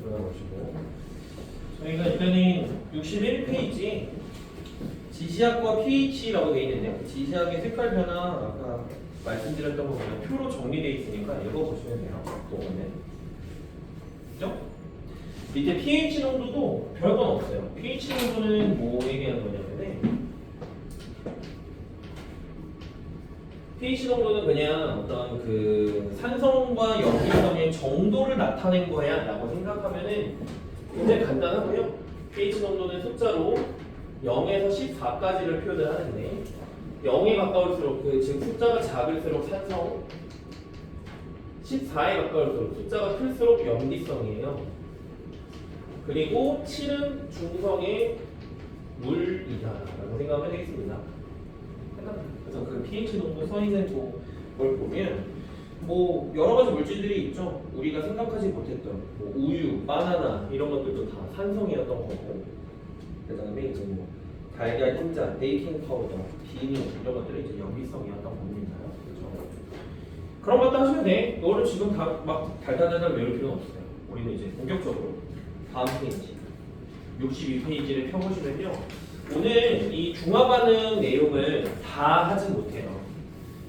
들어가보시고 저희가 일단은 61페이지 지시학과 pH라고 되어 있는데 지시학의 색깔 변화 아까 말씀드렸던 거 보면 표로 정리되어 있으니까 읽어보시면 돼요. 그거는 그죠? 밑에 pH 농도도 별건 없어요. pH 농도는 뭐 얘기하는 거냐면은 pH 농도는 그냥 어떤 그 산성과 염기성의 정도를 나타낸 거야 라고 생각하면은 굉장히 간단하고요. pH 농도는 숫자로 0에서 14까지를 표현을 하는데 0에 가까울수록 즉 숫자가 작을수록 산성 14에 가까울수록 숫자가 클수록 염기성이에요. 그리고 7은 중성의 물이다 라고 생각하면 되겠습니다. 그래서 그 pH 농도 써있는 걸 보면 뭐 여러 가지 물질들이 있죠. 우리가 생각하지 못했던 뭐 우유, 바나나 이런 것들도 다 산성이었던 거고 그 다음에 이제 뭐 달걀 흰자, 베이킹 파우더, 비누 이런 것들은 이제 염기성이었던 겁니다. 그렇죠? 그런 것도 하시면 돼. 이거를 지금 다 막 달달달달 외울 필요는 없어요. 우리는 이제 본격적으로 다음 페이지 62페이지를 펴보시면요. 오늘 이 중화반응 내용을 다 하진 못해요.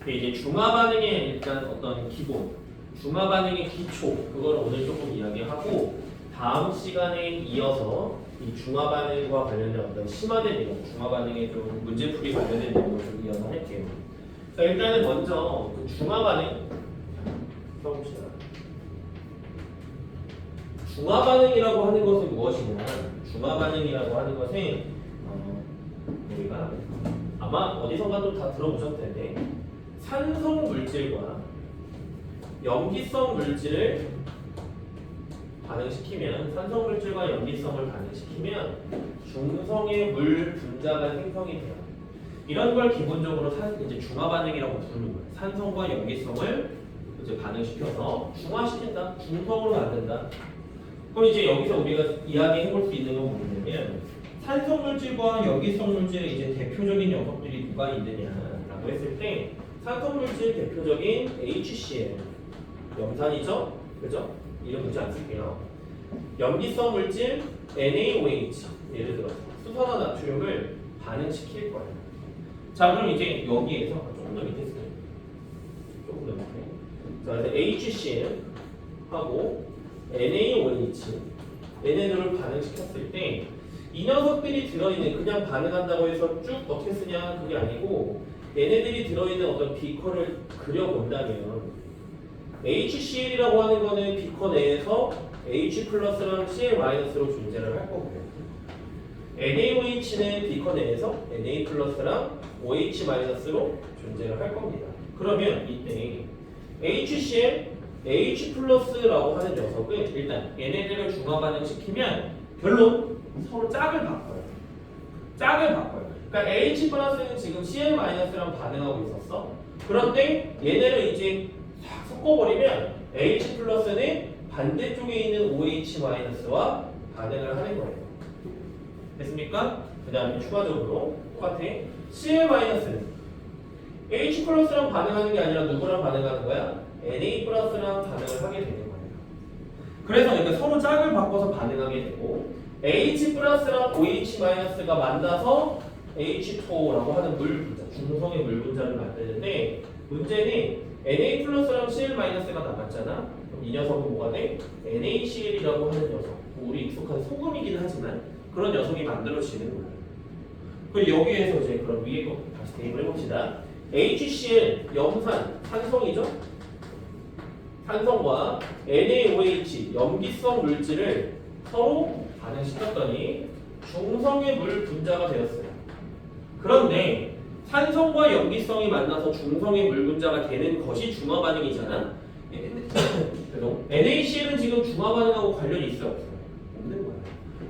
이제 중화반응의 일단 어떤 기본, 중화반응의 기초 그걸 오늘 조금 이야기하고 다음 시간에 이어서 이 중화반응과 관련된 어떤 심화된 내용, 중화반응의 좀 문제풀이 관련된 내용을 좀 이어서 할게요. 자, 일단은 먼저 그 중화반응 펴봅시다. 중화반응이라고 하는 것은 무엇이냐? 중화반응이라고 하는 것은 우리가 아마 어디선가 또 다 들어보셨을 텐데 산성 물질과 염기성 물질을 반응시키면 산성 물질과 염기성을 반응시키면 중성의 물 분자가 생성이 돼요. 이런 걸 기본적으로 이제 중화 반응이라고 부르는 거예요. 산성과 염기성을 이제 반응시켜서 중화시킨다, 중성으로 만든다. 그럼 이제 여기서 우리가 이야기해 볼 수 있는 건 뭐냐면 산성 물질과 염기성 물질의 이제 대표적인 녀석들이 누가 있느냐라고 했을 때 산성 물질 대표적인 HCl 염산이죠, 그죠? 이름 묻지 않을게요. 염기성 물질 NaOH 예를 들어서 수산화 나트륨을 반응시킬 거예요. 자, 그럼 이제 여기에서 조금 더 밑에 쓰세요. 조금 더 밑에. 자, 그래서 HCl 하고 NaOH 얘네들을 반응시켰을 때 이 녀석들이 들어있는 그냥 반응한다고 해서 쭉 어떻게 쓰냐 그게 아니고 얘네들이 들어있는 어떤 비커를 그려본다면 HCl이라고 하는 거는 비커 내에서 H 플러스랑 Cl 마이너스로 존재를 할 거고요. NaOH는 비커 내에서 Na 플러스랑 OH 마이너스로 존재를 할 겁니다. 그러면 이때 HCl, H 플러스라고 하는 녀석은 일단 얘네들을 중화 반응시키면 결론 서로 짝을 바꿔요. 짝을 바꿔요. 그러니까 H 플러스는 지금 Cl 마이너스랑 반응하고 있었어. 그런데 얘네를 이제 싹 섞어버리면 H 플러스는 반대쪽에 있는 OH 마이너스와 반응을 하는 거예요. 됐습니까? 그 다음에 추가적으로 똑같아. Cl 마이너스는 H 플러스랑 반응하는 게 아니라 누구랑 반응하는 거야? Na 플러스랑 반응을 하게 되는 거예요. 그래서 그러니까 서로 짝을 바꿔서 반응하게 되고 H 플러스랑 OH 마이너스가 만나서 H2라고 하는 물 분자, 중성의 물 분자를 만드는데 문제는 Na 플러스랑 Cl 마이너스가 남았잖아. 그럼 이 녀석은 뭐가 돼? NaCl이라고 하는 녀석. 우리 익숙한 소금이긴 하지만 그런 녀석이 만들어지는 거예요. 그리고 여기에서 이제 그럼 위에 거 다시 대입을 해봅시다. HCl 염산, 산성이죠? 산성과 NaOH 염기성 물질을 서로 반응시켰더니 중성의 물 분자가 되었어요. 그런데 산성과 염기성이 만나서 중성의 물 분자가 되는 것이 중화 반응이잖아. NaCl은 지금 중화 반응하고 관련이 있어요, 없어요? 없는 거예요.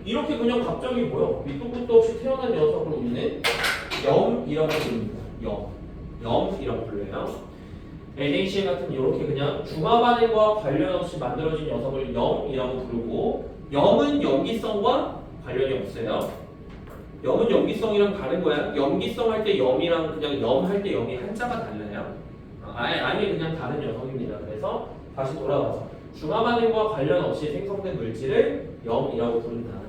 이렇게 그냥 갑자기 뭐요? 밑도 끝도 없이 태어난 녀석을 우리는 염이라고 부릅니다. 염이라고 불러요. NaCl 같은 이렇게 그냥 중화 반응과 관련 없이 만들어진 녀석을 염이라고 부르고 염은 염기성과 관련이 없어요. 염은 염기성이랑 다른 거야. 염기성 할 때 염이랑 그냥 염 할 때 염이 한자가 달라요. 아예 그냥 다른 녀석입니다. 그래서 다시 돌아와서 중화 반응과 관련 없이 생성된 물질을 0이라고 부른다.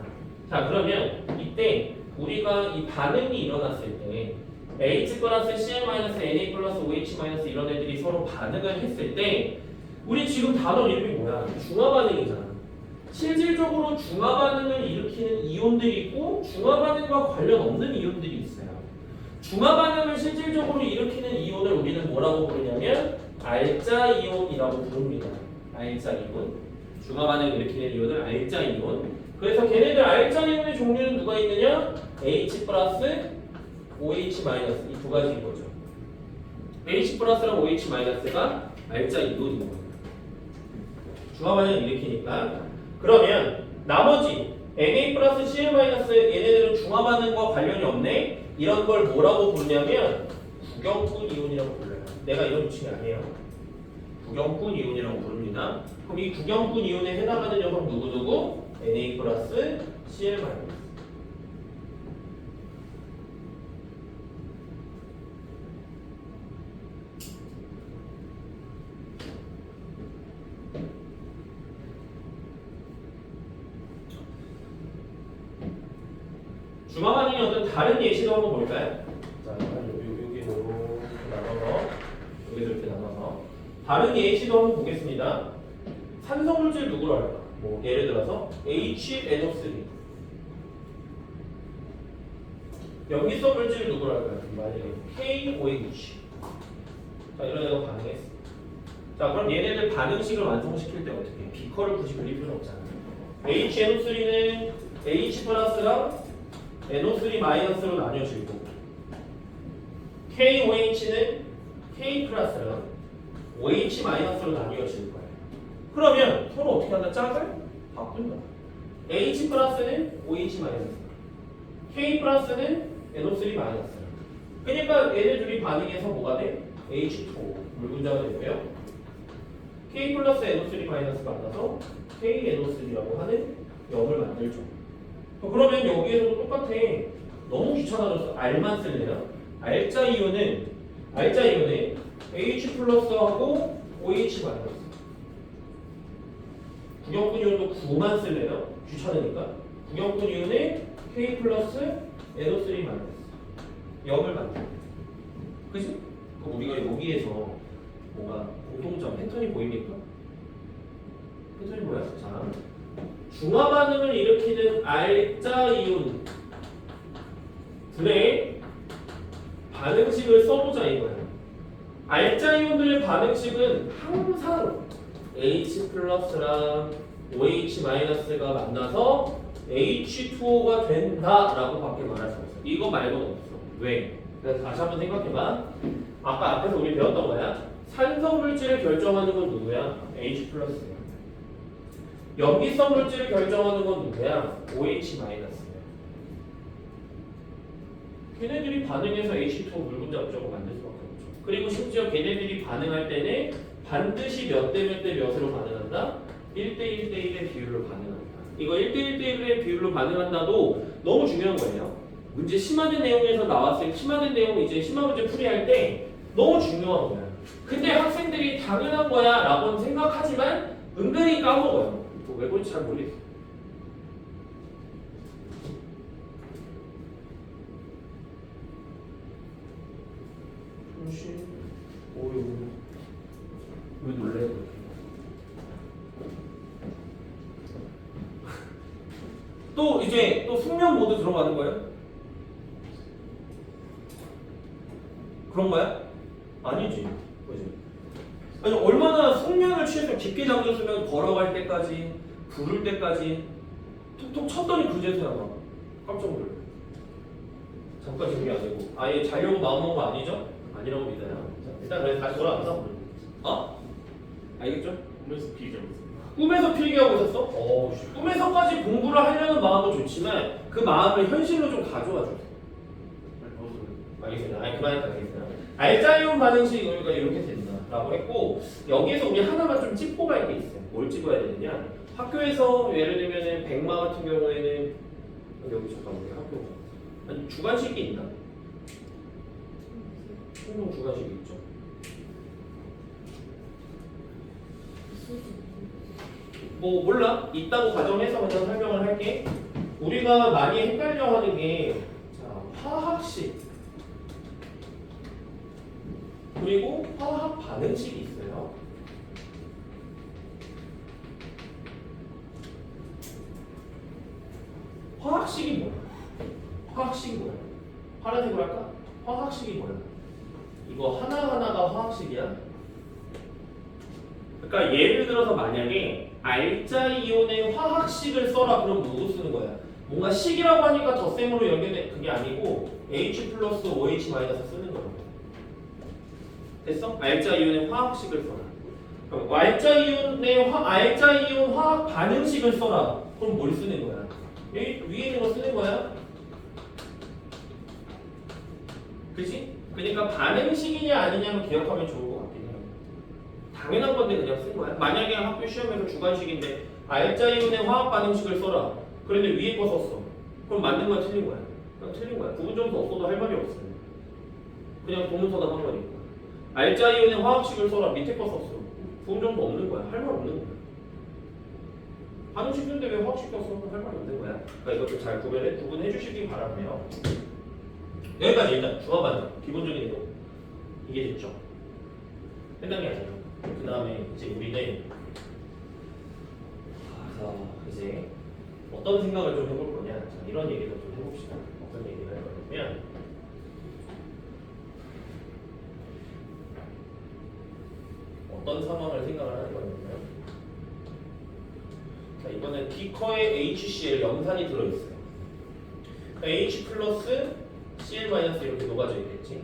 자, 그러면 이때 우리가 이 반응이 일어났을 때 H 플러스 Cl-Na 플러스 OH 마이너스 이런 애들이 서로 반응을 했을 때 우리 지금 단어 이름이 뭐야? 중화 반응이잖아. 실질적으로 중화 반응을 일으키는 이온들이 있고 중화 반응과 관련 없는 이온들이 있어요. 중화 반응을 실질적으로 일으키는 이온을 우리는 뭐라고 부르냐면 알자 이온이라고 부릅니다. 알자 이온. 중화 반응을 일으키는 이온을 알자 이온. 그래서 걔네들 알자 이온의 종류는 누가 있느냐? H 플러스 OH 마이너스 이 두 가지인 거죠. H 플러스랑 OH 마이너스가 알자 이온인 거예요. 중화 반응을 일으키니까. 그러면 나머지 Na 플러스 Cl 마이너스 얘네들은 중화 반응과 관련이 없네. 이런 걸 뭐라고 부르냐면 구경꾼 이온이라고 불러요. 내가 이런 호칭이 아니에요. 구경꾼 이온이라고 부릅니다. 그럼 이 구경꾼 이온에 해당하는 녀석 누구누구? Na 플러스 Cl 마이너스. 중화 반응의 어떤 다른 예시도 한번 볼까요? 자, 여기 이렇게 나눠서 여기도 이렇게 나눠서 다른 예시도 한번 보겠습니다. 산소 물질 누구로 할까? 뭐 예를 들어서 HNO3 염기성 물질 누구로 할까요? 만약에 KOH 자, 이런 애가 반응했어. 자, 그럼 얘네들 반응식을 완성시킬 때 어떻게 해? 비커를 굳이 그릴 필요는 없잖아요. HNO3는 H 플러스랑 NO3 마이너스로 나뉘어질 거고 KOH는 K 플러스랑 OH 마이너스로 나뉘어질 거예요. 그러면 서로 어떻게 한다? 짝을 바꾼다. H 플러스는 OH 마이너스, K 플러스는 NO3 마이너스. 그러니까 얘네 둘이 반응해서 뭐가 돼? H2O 물 분자가 되고요. K 플러스 NO3 마이너스가 만나서 KNO3라고 하는 염을 만들죠. 그러면 여기에서도 똑같아. 너무 귀찮아져서 R만 쓸래요. 알자 이온에 H 플러스하고 OH 마이너스. 구경꾼 이온도 9만 쓸래요. 귀찮으니까. 구경꾼 이온에 K 플러스 NO3 마이너스. 염을 만들어. 그치? 그럼 우리가 여기에서 뭔가 공통점 패턴이 보입니까? 패턴이 뭐야? 자. 중화 반응을 일으키는 알자 이온들의 반응식을 써보자 이거예요. 알자 이온들의 반응식은 항상 H 플러스랑 OH 마이너스가 만나서 H2O가 된다라고 밖에 말할 수 없어. 이거 말고는 없어. 왜? 그래서 다시 한번 생각해봐. 아까 앞에서 우리 배웠던 거야. 산성 물질을 결정하는 건 누구야? H 플러스야. 염기성 물질을 결정하는 건 누구야? OH 마이너스야. 걔네들이 반응해서 H2O 물 분자 어쩌고 만들 수밖에 없죠. 그리고 심지어 걔네들이 반응할 때는 반드시 몇 대 몇 대 몇으로 반응한다? 1대 1대 1의 비율로 반응한다. 이거 1대 1대 1의 비율로 반응한다도 너무 중요한 거예요. 문제 심화된 내용에서 나왔을 때 심화된 내용 이제 심화 문제 풀이할 때 너무 중요한 거야. 근데 학생들이 당연한 거야 라고는 생각하지만 은근히 까먹어요. 왜 그런지 잘 모르겠어. 왜 놀래? 또 이제 또 숙면 모드 들어가는 거예요? 그런 거야? 아니지. 그지? 아니 얼마나 숙면을 취해서 깊게 잠들었으면 걸어갈 때까지 부를 때까지 톡톡 쳤더니 그제서야 막 깜짝 놀래. 잠깐 준비 안 되고 아예 자려고 마음먹은 거 아니죠? 아니라고 믿어요. 자, 일단 그래서 다시 돌아가서 알겠죠? 꿈에서 필기하고 꿈에서 필기하고 있었어? 꿈에서까지 공부를 하려는 마음도 좋지만 그 마음을 현실로 좀 가져와 줘. 알겠습니다. 그만할까 알겠습니다. 알자이온 반응식 우리가 이렇게 된다라고 했고 여기에서 우리 하나만 좀 짚고 갈 게 있어요. 뭘 짚어야 되느냐? 학교에서 예를 들면은 백마 같은 경우에는 여기 잠깐 우리 학교 아니 주관식이 있나? 충동 주관식이 있죠. 뭐 몰라. 있다고 가정해서 그냥 설명을 할게. 우리가 많이 헷갈려하는 게 자, 화학식 그리고 화학 반응식이 있어요. 화학식이 뭐야? 화학식이 뭐야? 파란색으로 할까? 화학식이 뭐야? 이거 하나하나가 화학식이야? 그러니까 예를 들어서 만약에 알자 이온의 화학식을 써라 그럼 누구 쓰는 거야? 뭔가 식이라고 하니까 덧셈으로 연결돼 그게 아니고 H 플러스 OH 마이너스 쓰는 거야. 됐어? 알자 이온의 화학식을 써라. 그럼 알자 이온 화학 반응식을 써라. 그럼 뭘 쓰는 거야? 여기 위에 있는 거 쓰는 거야? 그치? 그러니까 반응식이냐 아니냐는 기억하면 좋을 것 같긴 해요. 당연한 건데 그냥 쓴 거야. 만약에 학교 시험에서 주관식인데 알자 이온의 화학 반응식을 써라. 그런데 위에 거 썼어. 그럼 맞는 거야 틀린 거야? 그냥 틀린 거야. 부분 점수 없어도 할 말이 없어요. 그냥 동문서답 한 거니까. 알자 이온의 화학식을 써라. 밑에 거 썼어. 부분 점수 없는 거야. 할 말 없는 거야. 반응식 쓰는데 왜 화학식 썼어? 할 말이 없는 거야. 그러니까 이것도 잘 구분해 주시기 바라고요. 여기까지 일단 중화반응 기본적인 거 이게 됐죠. 해당이 아니에요. 그 다음에 이제 우리는 이제 어떤 생각을 좀 해볼 거냐. 자, 이런 얘기를 좀 해봅시다. 어떤 얘기를 할 거냐면 어떤 상황을 생각을 하는 거냐면 자, 이번엔 비커에 HCl 염산이 들어있어요. H 플러스 Cl 마이너스 이렇게 녹아져 있겠지.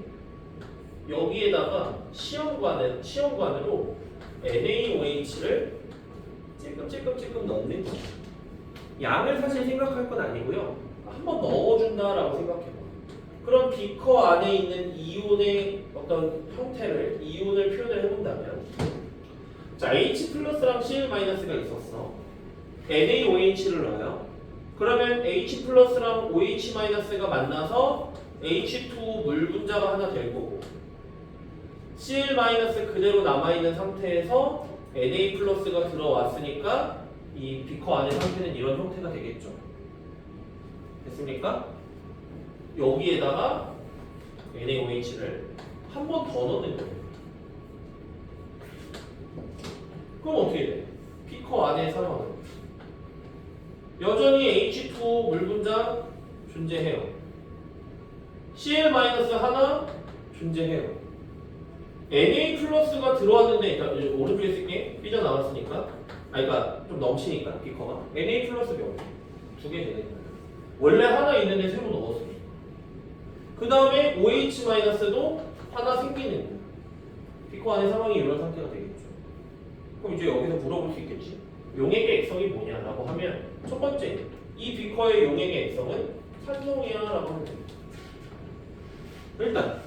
여기에다가 시험관으로 NaOH를 찔끔찔끔 넣는 거야. 양을 사실 생각할 건 아니고요. 한번 넣어준다라고 생각해봐. 그럼 비커 안에 있는 이온의 어떤 형태를 이온을 표현을 해본다면 자 H 플러스랑 Cl 마이너스가 있었어. NaOH를 넣어요. 그러면 H 플러스랑 OH 마이너스가 만나서 H2O 물 분자가 하나 될 거고 Cl 마이너스 그대로 남아있는 상태에서 Na 플러스가 들어왔으니까 이 비커 안의 상태는 이런 형태가 되겠죠. 됐습니까? 여기에다가 NaOH를 한 번 더 넣는 거예요. 그럼 어떻게 돼? 비커 안의 상황은 여전히 H2O 물 분자 존재해요. Cl 마이너스 하나 존재해요. Na 플러스가 들어왔는데 일단 오른쪽에 쓸게. 삐져나왔으니까 그러니까 좀 넘치니까 비커가 Na 플러스 몇 개? 2개 되는 거예요. 원래 하나 있는데 새로 넣었으니까. 그 다음에 OH 마이너스도 하나 생기는 거예요. 비커 안의 상황이 이런 상태가 되겠죠. 그럼 이제 여기서 물어볼 수 있겠지. 용액의 액성이 뭐냐라고 하면 첫 번째 이 비커의 용액의 액성은 산성이야라고 하면 됩니다. 일단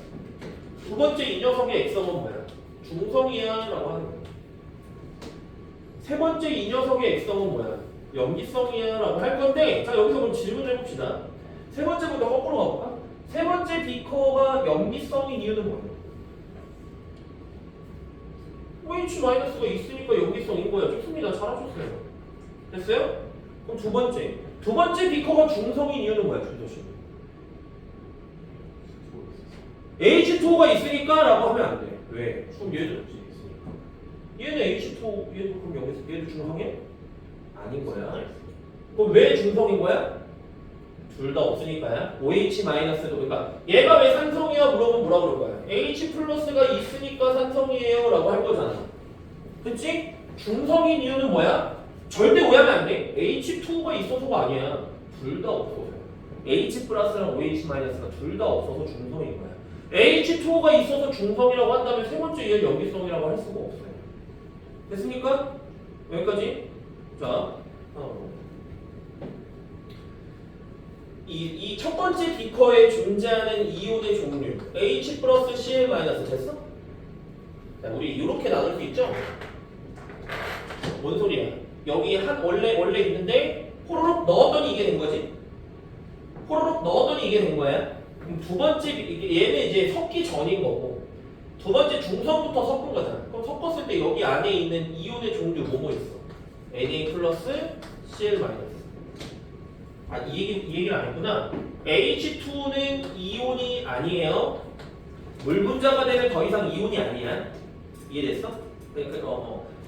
두 번째 이 녀석의 액성은 뭐야? 중성이야라고 하는 거야. 세 번째 이 녀석의 액성은 뭐야? 염기성이야라고 할 건데 자 여기서 그럼 질문을 해봅시다. 세 번째부터 거꾸로 가볼까? 세 번째 비커가 염기성인 이유는 뭐예요? OH-가 있으니까 염기성인 거야. 좋습니다. 잘하셨어요. 됐어요? 그럼 두 번째 비커가 중성인 이유는 뭐야? 준서씨 H2O가 있으니까 라고 하면 안 돼. 왜? 그럼 얘도 얘는 H2O 얘도 그럼 여기서 얘도 중성이야? 아닌 거야. 그럼 왜 중성인 거야? 둘 다 없으니까요. OH-도 그러니까 얘가 왜 산성이야 물어보면 뭐라 그럴 거야? H 플러스가 있으니까 산성이에요 라고 할 거잖아. 그치? 중성인 이유는 뭐야? 절대 오해하면 안 돼. H2O가 있어서가 아니야. 둘 다 없어서. H 플러스랑 OH-가 둘 다 없어서 중성인 거야. H2O가 있어서 중성이라고 한다면 세 번째 이하 염기성이라고 할 수가 없어요. 됐습니까? 여기까지. 자, 이 첫 번째 비커에 존재하는 이온의 종류 H 플러스 Cl 마이너스 됐어? 자, 우리 이렇게 나눌 수 있죠? 뭔 소리야? 여기 원래 있는데 호로록 넣었더니 이게 된 거지? 호로록 넣었더니 이게 된 거야? 그럼 두 번째 얘는 이제 섞기 전인 거고 두 번째 중성부터 섞은 거잖아. 그럼 섞었을 때 여기 안에 있는 이온의 종류 뭐뭐 있어? Na 플러스 Cl 마이너스. 아, 이 얘기를 안 했구나. H2는 이온이 아니에요. 물 분자가 되면 더 이상 이온이 아니야. 이해됐어?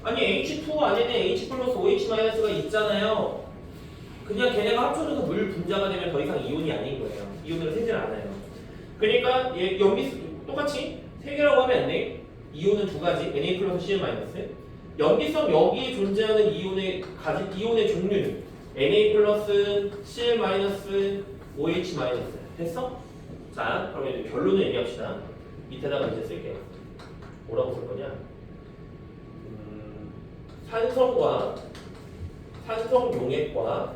아니 H2 안에는 H 플러스 OH 마이너스가 있잖아요. 그냥 걔네가 합쳐져서 물 분자가 되면 더 이상 이온이 아닌 거예요. 이온으로 생질 않아요. 그러니까 얘 연기 똑같이 세 개라고 하면 안 돼. 이온은 두 가지, Na 플러스 Cl 마이너스. 연기성 여기에 존재하는 이온의 종류는 Na 플러스 Cl 마이너스 OH 마이너스. 됐어? 자, 그러면 이제 결론을 얘기합시다. 밑에다가 이제 쓸게요. 뭐라고 쓸 거냐? 산성 용액과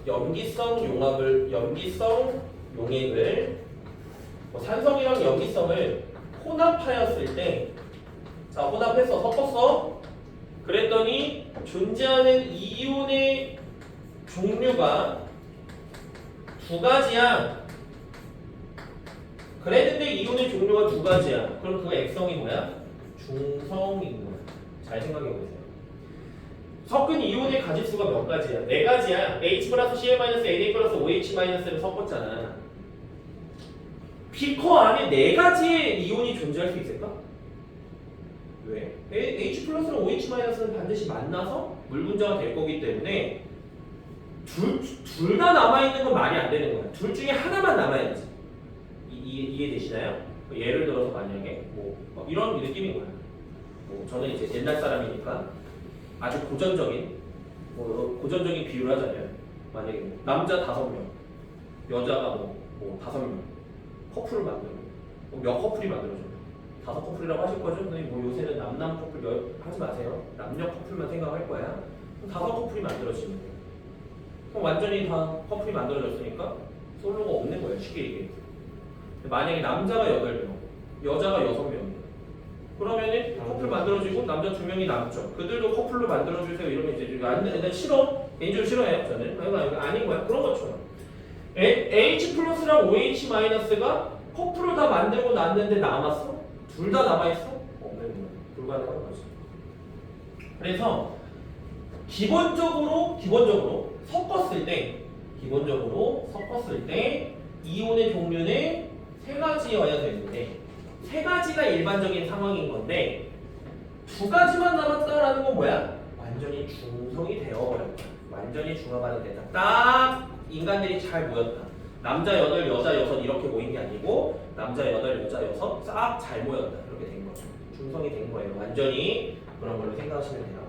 염기성 용액을 산성이랑 염기성을 혼합하였을 때, 자, 혼합해서 섞었어. 그랬더니 존재하는 이온의 종류가 두 가지야. 그랬는데 이온의 종류가 두 가지야. 그럼 그 액성이 뭐야? 중성인 거야. 잘 생각해 보세요. 섞은 이온의 가짓수가 몇 가지야? 네 가지야. H 플러스 Cl 마이너스 Na 플러스 OH 마이너스를 섞었잖아. 비커 안에 네 가지의 이온이 존재할 수 있을까? 왜? H 플러스랑 OH 마이너스는 반드시 만나서 물 분자가 될 거기 때문에 둘 다 남아있는 건 말이 안 되는 거야. 둘 중에 하나만 남아야지. 이해되시나요? 예를 들어서 만약에 뭐 이런 느낌인 거야. 저는 이제 옛날 사람이니까 아주 고전적인 비유를 하자면, 만약에 남자 5명, 여자가 5명 커플을 만들어. 몇 커플이 만들어져요? 5커플이라고 하실 거죠? 근데 요새는 남남 커플 하지 마세요. 남녀 커플만 생각할 거야. 5커플이 만들어지는 거예요. 그럼 완전히 다 커플이 만들어졌으니까 솔로가 없는 거예요. 쉽게 얘기해서. 만약에 남자가 8명, 여자가 6명이에요. 그러면은 커플 만들어지고 남자 2명이 남죠. 그들도 커플로 만들어주세요. 이러면 이제 난 싫어. 개인적으로 싫어해요. 저는. 아닌 거야. 그런 것처럼. H 플러스랑 OH 마이너스가 커플을 다 만들고 났는데 남았어? 둘 다 남아있어? 없는 거야. 불가능한 거지. 그래서 기본적으로 섞었을 때 이온의 종류는 세 가지여야 되는데, 세 가지가 일반적인 상황인 건데 두 가지만 남았다라는 건 뭐야? 완전히 중성이 되어버렸다. 완전히 중화가 됐다. 딱 인간들이 잘 모였다. 남자 8, 여자 6 이렇게 모인 게 아니고 남자 8, 여자 6 싹 잘 모였다. 이렇게 된 거죠. 중성이 된 거예요. 완전히 그런 걸로 생각하시면 돼요.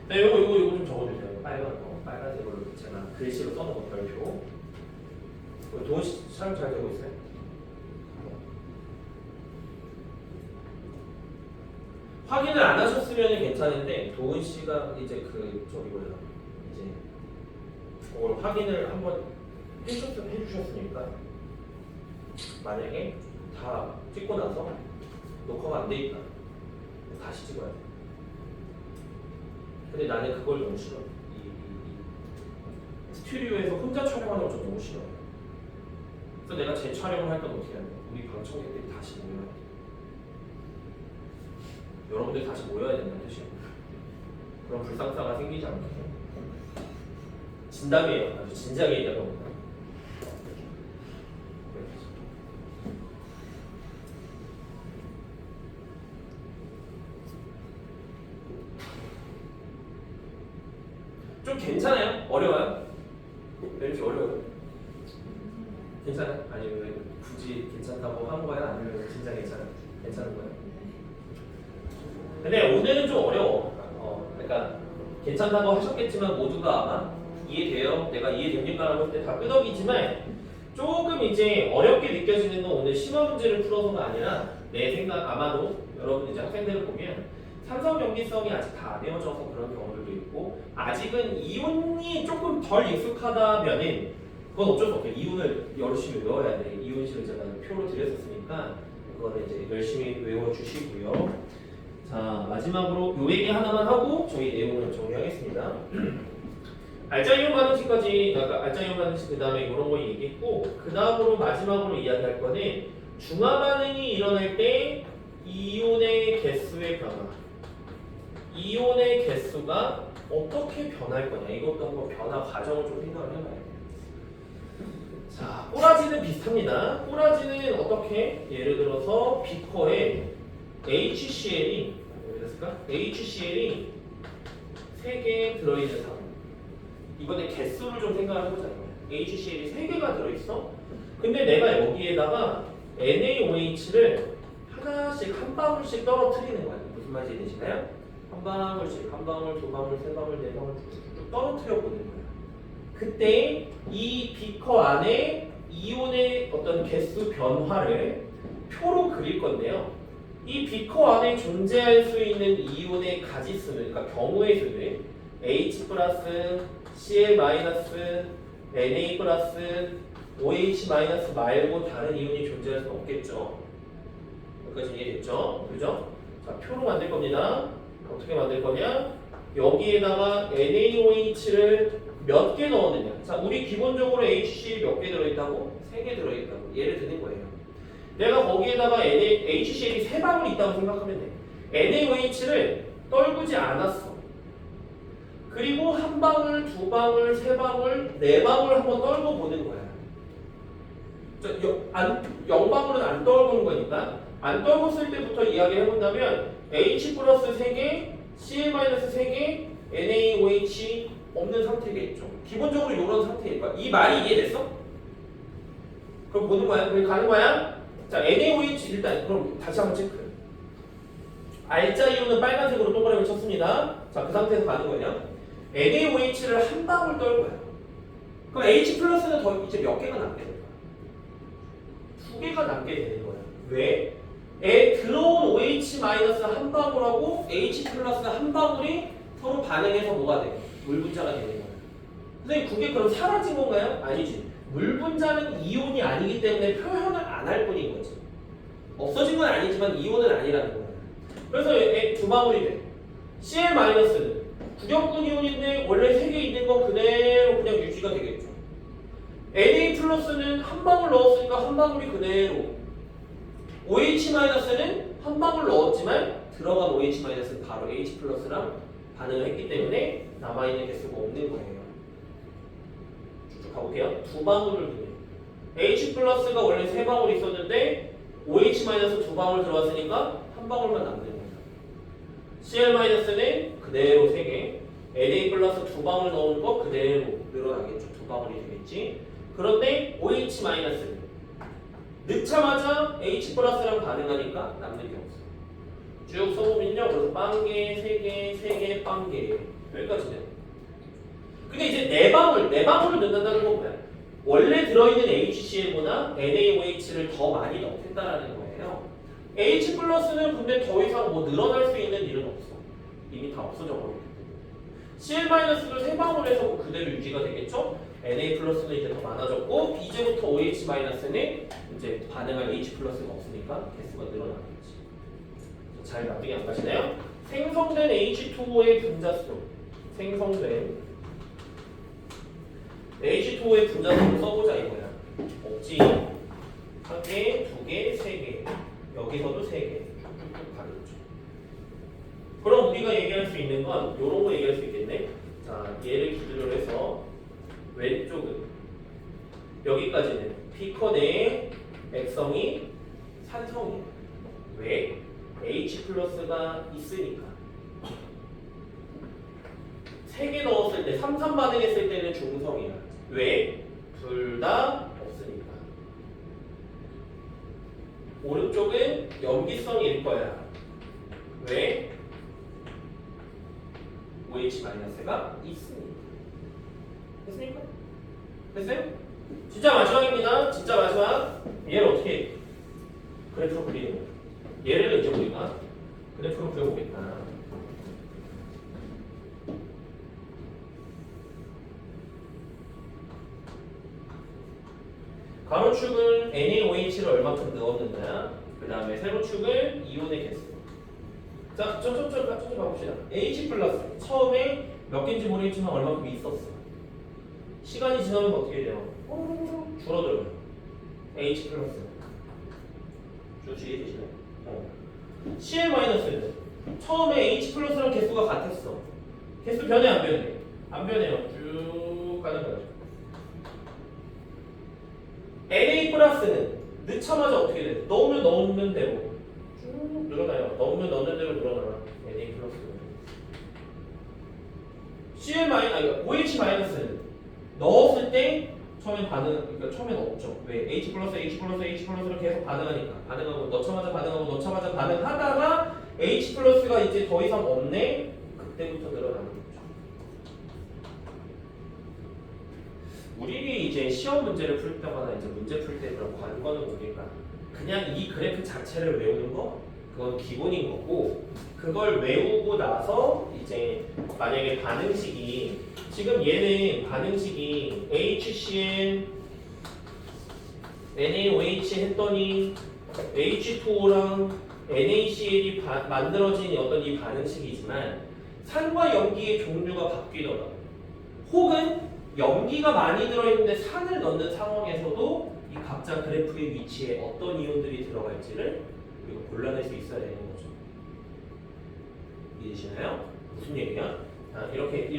네, 요거 좀 적어주세요. 빨간색으로 제가 글씨로 써놓은 별표. 도훈 씨 촬영 잘 되고 있어요? 확인을 안 하셨으면 괜찮은데 도훈 씨가 이제 이제 그걸 확인을 한번 해주셨으니까, 만약에 다 찍고 나서 녹화가 안 돼 있다, 다시 찍어야 돼. 근데 나는 그걸 너무 싫어. 스튜디오에서 혼자 촬영하는 거 좀 너무 싫어. 그래서 내가 재촬영을 할 건 어떻게 하냐? 우리 방청객들이 다시 모여야 돼. 여러분들 다시 모여야 된다는 뜻이에요. 그런 불상사가 생기지 않게 진담이에요. 아주 진지하게 얘기하는 겁니다. 좀 괜찮아요? 어려워요? 왠지 어려워요? 괜찮아요? 아니면 굳이 괜찮다고 한 거야? 아니면 진짜 괜찮은 거야? 근데 오늘은 좀 어려워. 그러니까 괜찮다고 하셨겠지만 모두가 아마 이해돼요? 내가 이해됩니까? 라고 할 때 다 끄덕이지만 조금 이제 어렵게 느껴지는 건 오늘 심화 문제를 풀어서가 아니라, 내 생각 아마도 여러분 이제 학생들을 보면 산성 염기성이 아직 다 안 외워져서 그런 경우들도 있고, 아직은 이온이 조금 덜 익숙하다면은 그건 어쩔 수 없어요. 이온을 열심히 외워야 돼. 이온식을 제가 표로 드렸었으니까 그거는 이제 열심히 외워주시고요. 자, 마지막으로 요 얘기 하나만 하고 저희 내용을 정리하겠습니다. 알짜이온 반응식까지, 알짜이온 반응식 그 다음에 이런 거 얘기했고, 그 다음으로 마지막으로 이야기할 거는 중화 반응이 일어날 때 이온의 개수의 변화. 이온의 개수가 어떻게 변할 거냐. 이것도 한번 변화 과정을 좀 생각을 해봐야 돼요. 자, 꼬라지는 비슷합니다. 꼬라지는 어떻게? 예를 들어서 비커에 HCl이 HCl이 3개 들어있는 상황. 이번에 개수를 좀 생각을 해보자. HCl이 3개가 들어있어. 근데 내가 여기에다가 NaOH를 하나씩 한 방울씩 떨어뜨리는 거야. 무슨 말인지 되시나요? 한 방울씩, 한 방울, 두 방울, 세 방울, 네 방울 쭉쭉 떨어뜨려 보는 거야. 그때 이 비커 안에 이온의 어떤 개수 변화를 표로 그릴 건데요. 이 비커 안에 존재할 수 있는 이온의 가지수는, 그러니까 경우의 수는 H+, Cl-, Na+, OH- 말고 다른 이온이 존재할 수 없겠죠. 여기까지 이해됐죠? 그죠? 자, 표로 만들 겁니다. 어떻게 만들 거냐? 여기에다가 NaOH를 몇 개 넣었느냐? 자, 우리 기본적으로 HCl 몇 개 들어있다고? 3개 들어있다고. 예를 드는 거예요. 내가 거기에다가 HCl이 3방울 있다고 생각하면 돼. NaOH를 떨구지 않았어. 그리고 한 방울, 두 방울, 세 방울, 네 방울 한번 떨궈 보는 거야. 0방울은 안 떨구는 거니까 안 떨궜을 때부터 이야기를 해본다면 H 플러스 3개, Cl 마이너스 3개, NaOH 없는 상태겠죠. 기본적으로 이런 상태일 거야. 이 말이 이해됐어? 그럼 보는 거야? 그럼 가는 거야? 자, NaOH 일단 그럼 다시 한번 체크. 알짜 이온은 빨간색으로 동그라미 쳤습니다. 자, 그 상태에서 가는 거예요. NaOH를 한 방울 떨고요. 그럼 H 플러스는 더 이제 몇 개가 남게 될까? 2개가 남게 되는 거야. 왜? 들어온 OH 마이너스 한 방울하고 H 플러스 한 방울이 서로 반응해서 뭐가 돼? 물 분자가 되는 거야. 선생님, 그게 그럼 사라진 건가요? 아니지. 물 분자는 이온이 아니기 때문에 표현을 안 할 뿐인 거지. 없어진 건 아니지만 이온은 아니라는 거야. 그래서 두 방울이 돼. Cl 마이너스는 구경꾼 이온인데 원래 3개 있는 거 그대로 그냥 유지가 되겠죠. Na 플러스는 한 방울 넣었으니까 한 방울이 그대로. OH 마이너스는 한 방울 넣었지만 들어간 OH 마이너스는 바로 H 플러스랑 반응을 했기 때문에 남아있는 개수가 없는 거예요. 쭉 가볼게요. 두 방울을 두네. H 플러스가 원래 3방울 있었는데 OH 마이너스 2방울 들어왔으니까 한 방울만 남는 거예요. Cl 마이너스는 그대로 3개. Na 플러스 2방울 넣은 거 그대로 늘어나겠죠. 2방울이 되겠지. 그런데 OH 마이너스는 넣자마자 H 플러스랑 반응하니까 남는 게 없어요. 쭉 써보면요. 그래서 빵개, 3개, 3개, 빵개 여기까지는. 근데 이제 4방울을 넣는다는 건 뭐야? 원래 들어있는 HCl보다 NaOH를 더 많이 넣겠다라는 거예요. H 플러스는 근데 더 이상 뭐 늘어날 수 있는 일은 없어. 이미 다 없어져 버렸기 때문에. Cl 마이너스도 3방울에서 그대로 유지가 되겠죠? Na 플러스는 이제 더 많아졌고 이제부터 OH 마이너스는 이제 반응할 H 플러스가 없으니까 개수가 늘어나겠지. 잘 납득이 안 가시나요? 생성된 H2O의 분자수. 생성된 H2O의 분자수를 써보자 이거야. 없지. 1개, 2개, 3개. 여기서도 3개. 쭉쭉쭉 가겠죠. 그럼 우리가 얘기할 수 있는 건 이런 거 얘기할 수 있겠네. 자, 얘를 기준으로 해서 왼쪽은 여기까지는 비커 내에 액성이 산성이에요. 왜? H 플러스가 있으니까. 3개 넣었을 때 3,3 반응했을 때는 중성이야. 왜? 둘 다 없으니까. 오른쪽은 염기성일 거야. 왜? OH-가 있으니까. 됐습니까? 됐어요? 진짜 마지막입니다. 진짜 마지막. 얘를 어떻게 그래프로 그리는 거야? 얘를 이제 우리가 그래프로 그려보겠다. 가로축은 NaOH를 얼마큼 넣었느냐, 그 다음에 세로축을 이온의 개수. 자, 천천히 가봅시다. H 플러스 처음에 몇 개인지 모르겠지만 얼마큼 있었어. 시간이 지나면 어떻게 돼요? 줄어들어요. H 플러스. 주의해주시네. CL-는 처음에 H 플러스랑 개수가 같았어. 개수 변해 안 변해? 안 변해요. 쭉 가는 거죠. NA 플러스는 넣자마자 어떻게 돼? 넣으면 대로 쭉 늘어나요. 넣는 대로 늘어나. NA 플러스는. OH-는 넣었을 때 처음엔 그러니까 처음엔 없죠. 왜? H 플러스로 계속 반응하고 넣자마자 반응하다가 H 플러스가 이제 더 이상 없네. 그때부터 늘어나는 거죠. 우리 이제 시험 문제를 풀 때마다 이제 문제 풀 때 그런 관건을 보니까 그냥 이 그래프 자체를 외우는 거 그건 기본인 거고 그걸 외우고 나서 이제 만약에 반응식이 지금 얘는 반응식이 HCl NaOH 했더니 H2O랑 NaCl이 만들어진 어떤 이 반응식이지만 산과 염기의 종류가 바뀌더라. 혹은 염기가 많이 들어있는데 산을 넣는 상황에서도 이 각자 그래프의 위치에 어떤 이온들이 들어갈지를 우리가 골라낼 수 있어야 되는 거죠. 이해되시나요? 무슨 얘기야? 이렇게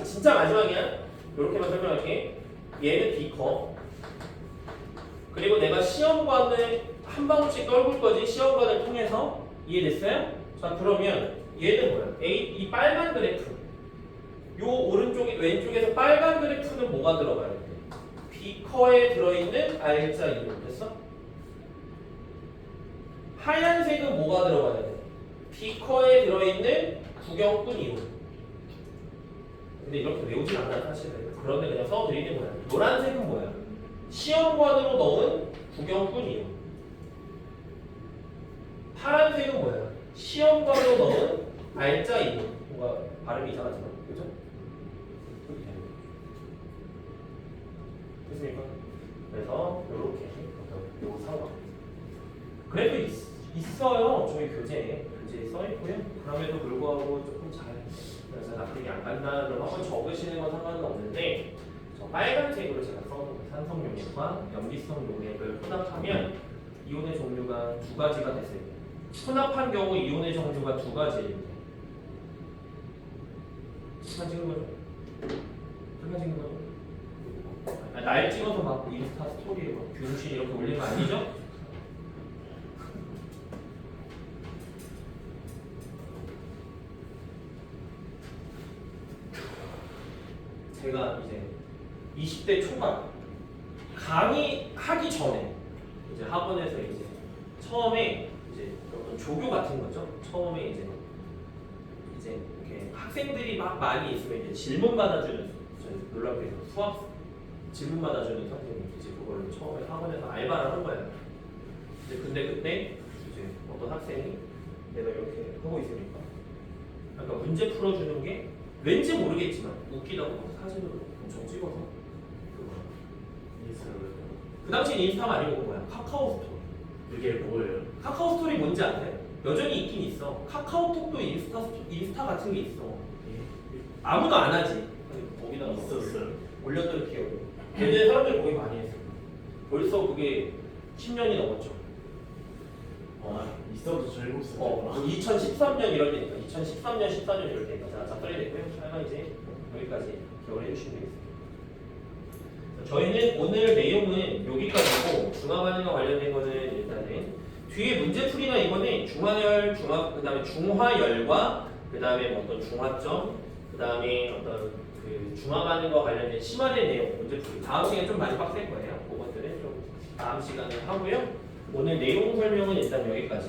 진짜 마지막이야. 이렇게만 설명할게. 얘는 B컵. 그리고 내가 시험관을 한 방울씩 떨굴 거지. 시험관을 통해서 이해됐어요? 자 그러면 얘는 뭐야? 이 빨간 그래프. 요 오른쪽에 왼쪽에서 빨간 그래프는 뭐가 들어가야 돼? 비커에 들어있는 알자 이온 됐어? 하얀색은 뭐가 들어가야 돼? 비커에 들어있는 구경꾼 이온. 근데 이렇게 외우진 않아 사실은. 그런데 그냥 써드리는 거야. 노란색은 뭐야? 시험관으로 넣은 구경꾼 이온. 파란색은 뭐야? 시험관으로 넣은 알자 이온. 뭔가 발음이 이상하지만 그죠? 됐습니까? 그래서 이렇게 요 상황. 그래도 있어요. 저희 교재에 써있고요. 그럼에도 불구하고 조금 그래서 납득이 안 간다는 걸 한번 적으시는 건 상관은 없는데 저 빨간색으로 제가 써놓은 산성 용액과 염기성 용액을 혼합하면 이온의 종류가 두 가지가 됐어요. 혼합한 경우 이온의 종류가 두 가지입니다. 잠깐 찍은 거죠? 잠깐 찍은 거죠? 날 찍어서 막 인스타 스토리에 막 균신 이렇게 올리는 거 아니죠? 제가 이제 20대 초반 강의하기 전에 이제 학원에서 이제 처음에 이제 어떤 조교 같은 거죠. 처음에 이제 이렇게 학생들이 막 많이 있으면 이제 질문 받아주는 놀랍게도 수학 질문 받아주는 선생님 이제 그걸 처음에 학원에서 알바를 한 거예요. 이제 근데 그때 이제 어떤 학생이 내가 이렇게 하고 있으니까 그러니까 문제 풀어주는 게 왠지 모르겠지만 웃기다고 사진으로 엄청 찍어서 그 당시 인스타가 아니고 뭐야? 카카오 스토리. 이게 뭐예요? 카카오 스토리 뭔지 아세요? 여전히 있긴 있어. 카카오톡도 인스타 같은 게 있어. 아무도 안 하지. 거기다 있었어요. 올렸던 기억이. 예전에 사람들이 거기 많이 했어. 벌써 그게 10년이 넘었죠. 있어도 저희고 있어요. 2013년 이럴 때니까 2013년, 14년 이럴 때니까 자, 작성이 됐고요. 설마 이제 여기까지 기억을 해주시면 되겠습니다. 저희는 오늘 내용은 여기까지고 중화반응과 관련된 거는 일단은 뒤에 문제풀이나 이거는 중화열, 그다음에 중화열과 그다음에 어떤 중화점, 그다음에 어떤 그 중화반응과 관련된 심화된 내용 문제풀이 다음 시간에 좀 많이 빡셀 거예요. 그것들은 좀 다음 시간에 하고요. 오늘 내용 설명은 일단 여기까지.